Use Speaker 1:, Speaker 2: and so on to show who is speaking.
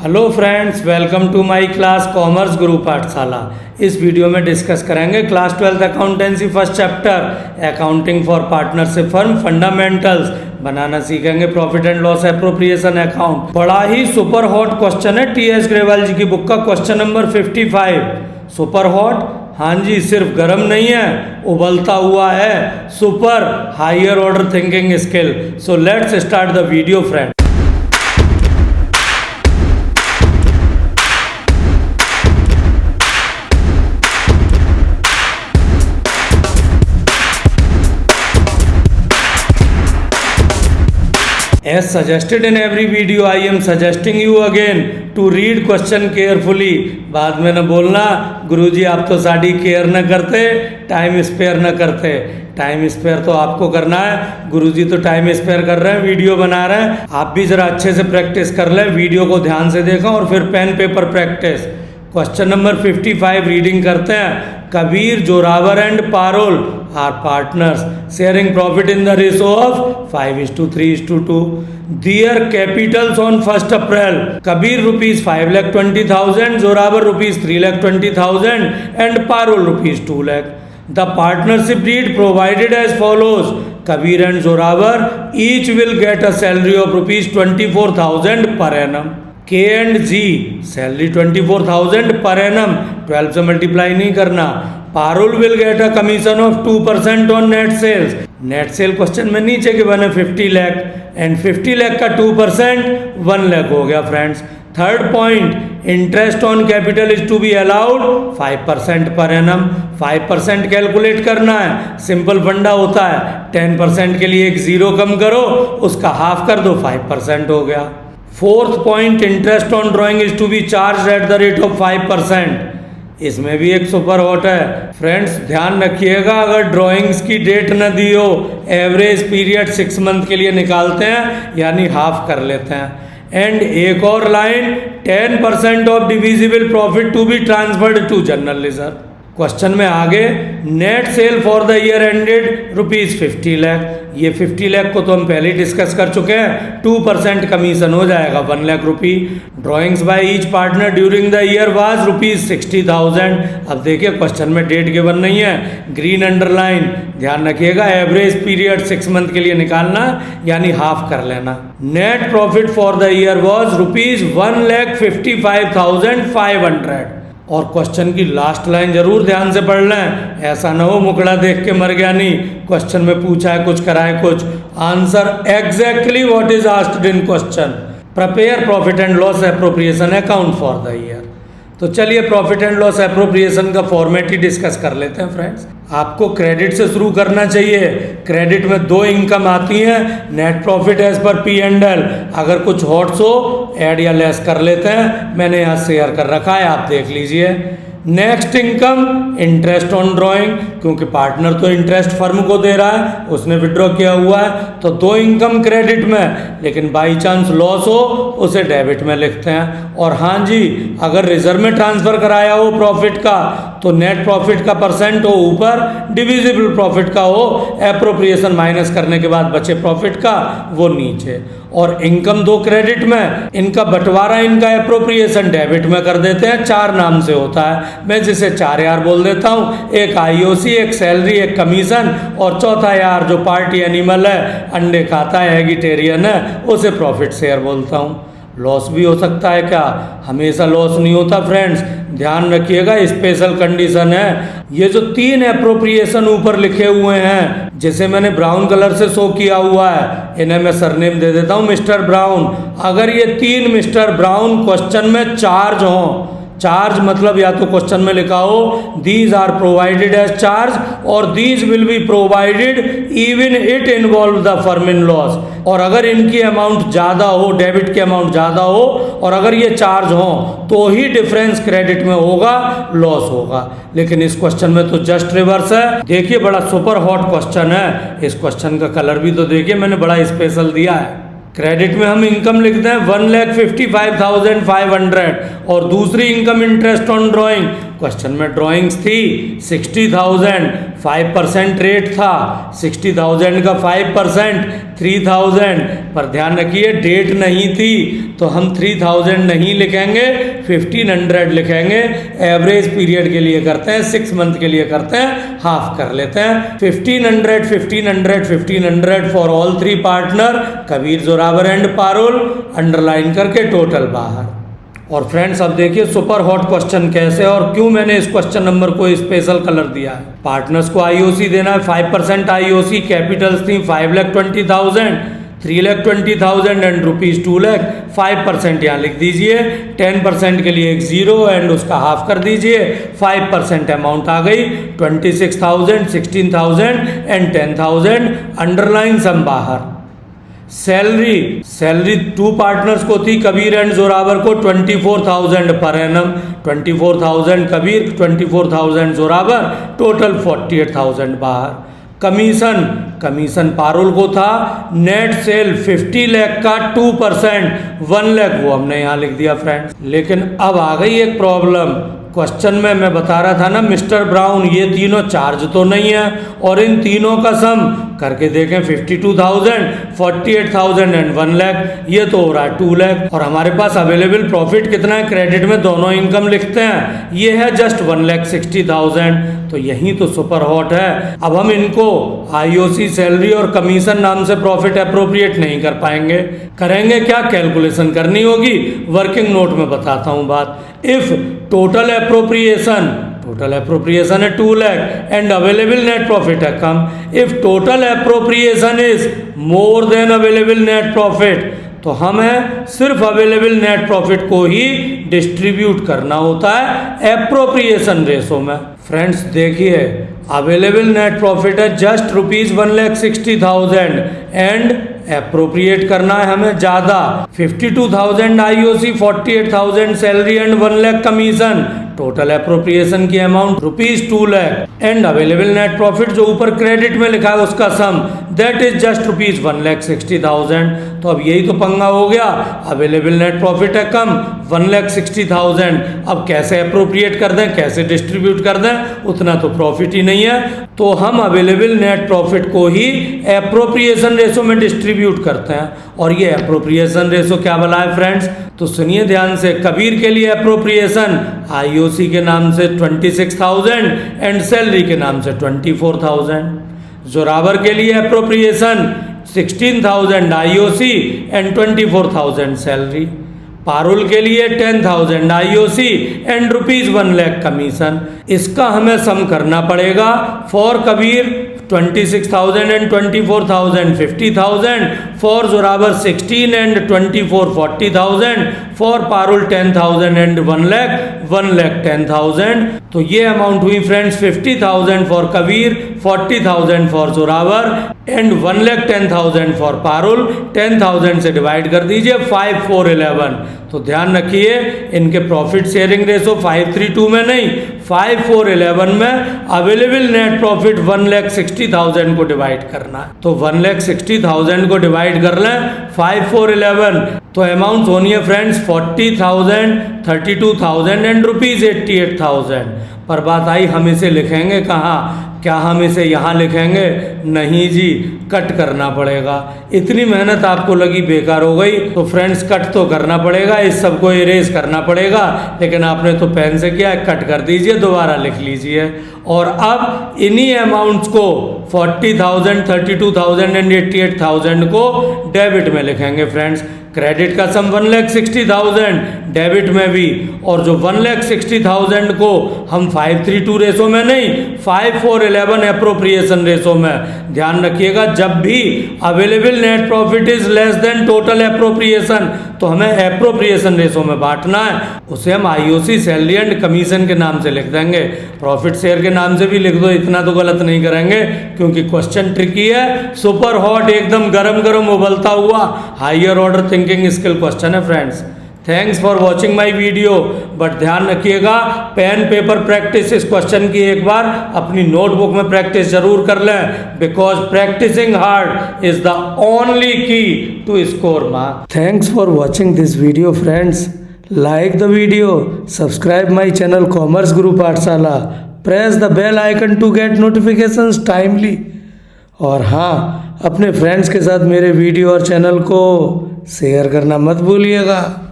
Speaker 1: Hello friends, welcome to my class commerce Guru Pathshala. इस video में discuss करेंगे class 12 accountancy first chapter accounting for partnership firm fundamentals बनाना सीखेंगे। Profit and loss appropriation account बड़ा ही super hot question है। T S. Grewal ji की बुक का क्वेश्चन नंबर 55। सुपर हॉट, हाँ जी, सिर्फ गर्म नहीं है, उबलता हुआ है। Super higher order thinking skill. So let's start the video friend. As suggested in every video, I am suggesting you again to read question carefully। बाद में न बोलना गुरुजी आप तो साड़ी केयर न करते, टाइम स्पेयर न करते। टाइम स्पेयर तो आपको करना है, गुरुजी तो टाइम स्पेयर कर रहे हैं, वीडियो बना रहे हैं। आप भी जरा अच्छे से प्रैक्टिस कर लें, वीडियो को ध्यान से देखो और फिर pen paper practice. Question number 55 reading करते हैं। Kabir, Zorawar and Parol are partners sharing profit in the ratio of 5:3:2। Their capitals on 1 April. Kabir ₹5,20,000, Zorawar ₹3,20,000 and Parol ₹2 lakh। The partnership deed provided as follows: Kabir and Zorawar each will get a salary of ₹24,000 per annum। K and G salary 24,000 per annum, 12 से multiply नहीं करना। Parul will get a commission of 2% on net sales. Net sale question में नीचे के बने 50 lakh and 50 lakh का 2% 1 लाख हो गया friends. Third point, interest on capital is to be allowed 5% per annum. 5% calculate करना है, सिंपल फंडा होता है। 10% के लिए एक जीरो कम करो, उसका हाफ कर दो, 5% हो गया। Fourth point, interest on drawing is to be charged at the rate of 5%। इसमें भी एक सुपर हॉट है फ्रेंड्स, ध्यान रखिएगा। अगर ड्राइंग्स की डेट न दी हो, एवरेज पीरियड 6 मंथ के लिए निकालते हैं, यानी हाफ कर लेते हैं। एंड एक और line, 10% of divisible profit to be transferred to general reserve. Question में आगे, net sale for the year ended ₹50 lakh. ये 50 लाख को तो हम पहले ही डिस्कस कर चुके हैं। 2% कमीशन हो जाएगा, 1 lakh rupee. Drawings by each partner during the year was ₹60,000। अब देखिए क्वेश्चन में डेट गिवन नहीं है, ग्रीन अंडरलाइन। ध्यान रखिएगा, एवरेज पीरियड 6 मंथ के लिए निकालना, यानी हाफ कर लेना। Net profit for the year was ₹1,55,500। और क्वेश्चन की लास्ट लाइन जरूर ध्यान से पढ़ लें, ऐसा ना हो मुकड़ा देख के मर गया। नहीं, क्वेश्चन में पूछा है कुछ, कराए कुछ। Answer exactly what is asked in question. Prepare profit and loss appropriation account for the year. तो चलिए प्रॉफिट एंड लॉस एप्रोप्रिएशन का फॉर्मेट ही डिस्कस कर लेते हैं फ्रेंड्स। आपको क्रेडिट से शुरू करना चाहिए। क्रेडिट में 2 इनकम आती हैं, net profit as per P&L। अगर कुछ हॉट्स हो ऐड या लेस कर लेते हैं, मैंने यहाँ शेयर कर रखा है, आप देख लीजिए। Next income, interest on drawing, क्योंकि पार्टनर तो इंटरेस्ट फर्म को दे रहा है, उसने विड्रॉ किया हुआ है, तो 2 इनकम क्रेडिट में। लेकिन बाई चांस लॉस हो, उसे डेबिट में लिखते हैं। और हाँ जी, अगर रिजर्व में ट्रांसफर कराया हो प्रॉफिट का, तो नेट प्रॉफिट का परसेंट हो ऊपर, डिविजिबल प्रॉफिट का हो, एप्रोप्रिएशन माइनस करने के बाद बचे प्रॉफिट का वो नीचे। और इनकम 2 क्रेडिट में, इनका बंटवारा, इनका एप्रोप्रिएशन डेबिट में कर देते हैं। 4 नाम से होता है, मैं जिसे 4 यार बोल देता हूँ। एक IOC, एक सैलरी, एक कमीशन, और चौथा यार जो पार्टी एनिमल है, अंडे खाता है, एगिटेरियन है, उसे प्रॉफिट शेयर बोलता हूँ। लॉस भी हो सकता है क्या? हमेशा लॉस नहीं होता फ्रेंड्स, ध्यान रखिएगा, स्पेशल कंडीशन है। ये जो 3 एप्रोप्रिएशन ऊपर लिखे हुए हैं, जिसे मैंने ब्राउन कलर से शो किया हुआ है, इन्हें मैं सरनेम दे देता हूँ मिस्टर ब्राउन। अगर ये 3 मिस्टर ब्राउन क्वेश्चन में चार्ज हों, चार्ज मतलब या तो क्वेश्चन में लिखा हो these are provided as charge, और these will be provided even it involve the firm in loss. और अगर इनकी अमाउंट ज़्यादा हो, डेबिट की अमाउंट ज़्यादा हो, और अगर ये चार्ज हो, तो ही डिफरेंस क्रेडिट में होगा, लॉस होगा। लेकिन इस क्वेश्चन में तो जस्ट रिवर्स है। देखिए बड़ा सुपर हॉट क्वेश्चन है। इस क्वेश्चन का कलर भी तो देखिए, मैंने बड़ा स्पेशल दिया है। क्रेडिट में हम इनकम लिखते हैं 1,55,500, और दूसरी income interest on drawing question में ड्राइंग्स थी 60,000, 5% रेट था, 60,000 का 5% 3,000, पर ध्यान रखिए डेट नहीं थी तो हम 3,000 नहीं लिखेंगे, 1,500 लिखेंगे। एवरेज पीरियड के लिए करते हैं, 6 मंथ के लिए करते हैं, हाफ कर लेते हैं। 1,500, 1,500, 1,500 for all 3 partner, Kabir, Zorawar and Parul, underline करके टोटल बाहर। और फ्रेंड्स अब देखिए सुपर हॉट क्वेश्चन कैसे और क्यों मैंने इस क्वेश्चन नंबर को स्पेशल कलर दिया है। पार्टनर्स को आईओसी देना है 5% आईओसी, कैपिटल्स थी 5,20,000, 3,20,000 एंड रुपीज 2 लाख। 5% यहाँ लिख दीजिए, 10% के लिए एक 0 एंड उसका हाफ कर दीजिए, 5% अमाउंट आ गई 26,000, 16,000 एंड 10,000, अंडरलाइन सम बाहर। सैलरी 2 पार्टनर्स को थी, कबीर एंड जोरावर को 24,000 per annum, 24,000 Kabir, 24,000 Zorawar, total 48,000 बाहर। कमीशन पारुल को था, नेट सेल 50 लाख का 2%, 1 लाख वो हमने यहाँ लिख दिया फ्रेंड्स। लेकिन अब आ गई एक प्रॉब्लम, क्वेश्चन में मैं बता रहा था ना मिस्टर ब्राउन ये तीनों चार्ज तो नहीं है, और इन तीनों का सम करके देखें 52,000, 48,000 एंड 1 लाख, ये तो हो रहा है 2 लाख। और हमारे पास अवेलेबल प्रॉफिट कितना है, क्रेडिट में दोनों इनकम लिखते हैं, ये है जस्ट 1,60,000, तो यही तो सुपर हॉट है। अब हम इनको आईओसी, सैलरी और कमीशन नाम से प्रॉफिट अप्रोप्रिएट नहीं कर पाएंगे, करेंगे क्या, कैलकुलेशन करनी होगी, वर्किंग नोट में बताता हूँ बात। इफ टोटल एप्रोप्रिएशन है 2 lakh and available net profit है कम, if total appropriation is more than available net profit, तो हमें सिर्फ अवेलेबल नेट प्रॉफिट को ही डिस्ट्रीब्यूट करना होता है एप्रोप्रिएशन रेशो में। फ्रेंड्स देखिए अवेलेबल नेट प्रॉफिट है जस्ट रुपीज 1,60,000 एंड एप्रोप्रिएट करना है हमें ज्यादा, 52,000 IOC, 48,000 salary and 1 lakh commission, total appropriation की amount rupees 2 lakh and available net profit जो ऊपर क्रेडिट में लिखा है उसका sum that is just rupees 1,60,000। तो अब यही तो पंगा हो गया, अवेलेबल नेट प्रॉफिट है कम, 1,60,000, अब कैसे अप्रोप्रिएट कर दें, कैसे डिस्ट्रीब्यूट कर दें, उतना तो प्रॉफिट ही नहीं है, तो हम अवेलेबल नेट प्रॉफिट को ही एप्रोप्रिएशन रेशो में डिस्ट्रीब्यूट करते हैं। और ये एप्रोप्रिएशन रेशो क्या बना है फ्रेंड्स, तो सुनिए ध्यान से। कबीर के लिए एप्रोप्रिएशन आईओसी के नाम से 26,000 एंड सैलरी के नाम से 24,000। जोरावर के लिए appropriation 16,000 IOC and 24,000 salary. Parul के लिए 10,000 IOC and rupees 1 lakh commission. इसका हमें सम करना पड़ेगा। For Kabir 26,000 and 24,000 50,000, for Zoravar 16 and 24 40,000, for Parul 10,000 and 1 lakh 10,000। तो ये अमाउंट हुई friends 50,000 for Kabir, 40,000 for Zorawar and 1,10,000 for Parul. 10,000 से डिवाइड कर दीजिए 5, 4, 11। तो ध्यान रखिए इनके प्रॉफिट शेयरिंग रेशो 5:3:2 में नहीं, 5, 4, 11 में अवेलेबल नेट प्रॉफिट 1,60,000 को डिवाइड करना है। तो 1,60,000 को डिवाइड कर लें 5, 4, 11, तो अमाउंट होनी है फ्रेंड्स 40,000, 32,000 एंड रुपीज 88,000। पर बात आई हम इसे लिखेंगे कहाँ, क्या हम इसे यहाँ लिखेंगे? नहीं जी, कट करना पड़ेगा। इतनी मेहनत आपको लगी बेकार हो गई, तो फ्रेंड्स कट तो करना पड़ेगा, इस सबको इरेज करना पड़ेगा। लेकिन आपने तो पेन से किया, कट कर दीजिए, दोबारा लिख लीजिए। और अब इन्हीं अमाउंट्स को 40,000, 32,000 एंड 88,000 को डेबिट में लिखेंगे फ्रेंड्स। क्रेडिट का सम 1,60,000, डेबिट में भी, और जो 1,60,000 को हम 5:3:2 रेशो में नहीं, 5, 4, 11 एप्रोप्रिएशन रेशो में। ध्यान रखिएगा जब भी available net profit is less than total appropriation, तो हमें एप्रोप्रिएशन रेशो में बांटना है। उसे हम आईओसी, सैलरी एंड कमीशन के नाम से लिख देंगे, प्रॉफिट शेयर के नाम से भी लिख दो, इतना तो गलत नहीं करेंगे क्योंकि क्वेश्चन ट्रिकी है, सुपर हॉट, एकदम गरम गरम उबलता हुआ higher order thinking skill question है friends. Thanks for watching my video, but ध्यान रखिएगा पेन पेपर प्रैक्टिस इस क्वेश्चन की एक बार अपनी नोटबुक में प्रैक्टिस जरूर कर लें, because practicing hard is the only key to score marks. Thanks for watching this video friends. like the video, subscribe my channel Commerce Guru Pathshala, press the bell icon to get notifications timely। और हाँ, अपने friends के साथ मेरे video और channel को share करना मत भूलिएगा।